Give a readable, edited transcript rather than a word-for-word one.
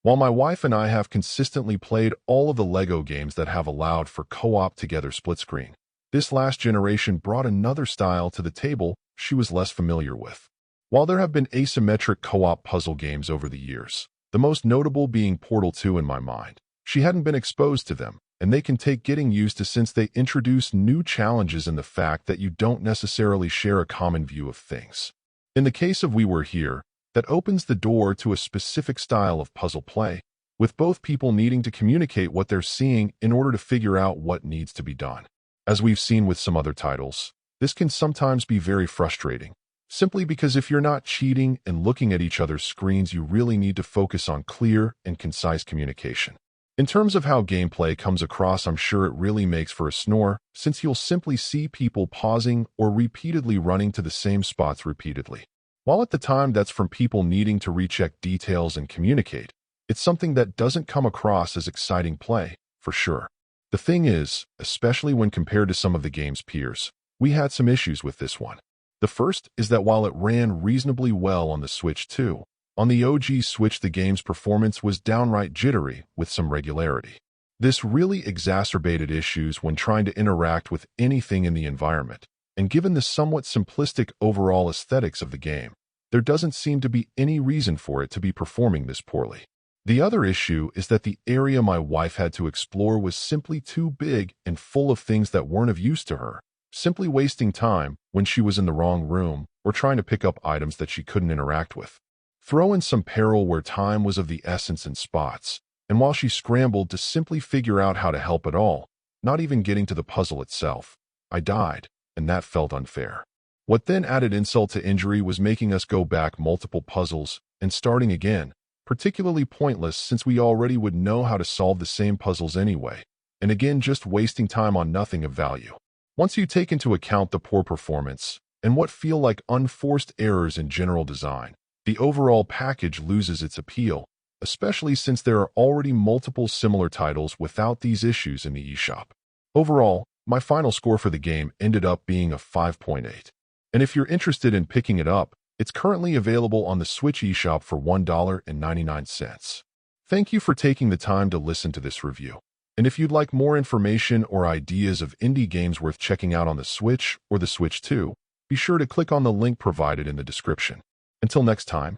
While my wife and I have consistently played all of the Lego games that have allowed for co-op together split screen, this last generation brought another style to the table she was less familiar with. While there have been asymmetric co-op puzzle games over the years, the most notable being Portal 2 in my mind, she hadn't been exposed to them, and they can take getting used to since they introduce new challenges in the fact that you don't necessarily share a common view of things. In the case of We Were Here, that opens the door to a specific style of puzzle play, with both people needing to communicate what they're seeing in order to figure out what needs to be done. As we've seen with some other titles, this can sometimes be very frustrating, simply because if you're not cheating and looking at each other's screens, you really need to focus on clear and concise communication. In terms of how gameplay comes across, I'm sure it really makes for a snore, since you'll simply see people pausing or repeatedly running to the same spots repeatedly. While at the time that's from people needing to recheck details and communicate, it's something that doesn't come across as exciting play, for sure. The thing is, especially when compared to some of the game's peers, we had some issues with this one. The first is that while it ran reasonably well on the Switch 2, on the OG Switch the game's performance was downright jittery with some regularity. This really exacerbated issues when trying to interact with anything in the environment, and given the somewhat simplistic overall aesthetics of the game, there doesn't seem to be any reason for it to be performing this poorly. The other issue is that the area my wife had to explore was simply too big and full of things that weren't of use to her, simply wasting time when she was in the wrong room or trying to pick up items that she couldn't interact with. Throw in some peril where time was of the essence in spots, and while she scrambled to simply figure out how to help at all, not even getting to the puzzle itself, I died, and that felt unfair. What then added insult to injury was making us go back multiple puzzles and starting again, particularly pointless since we already would know how to solve the same puzzles anyway, and again just wasting time on nothing of value. Once you take into account the poor performance and what feel like unforced errors in general design, the overall package loses its appeal, especially since there are already multiple similar titles without these issues in the eShop. Overall, my final score for the game ended up being a 5.8. And if you're interested in picking it up, it's currently available on the Switch eShop for $1.99. Thank you for taking the time to listen to this review. And if you'd like more information or ideas of indie games worth checking out on the Switch or the Switch 2, be sure to click on the link provided in the description. Until next time.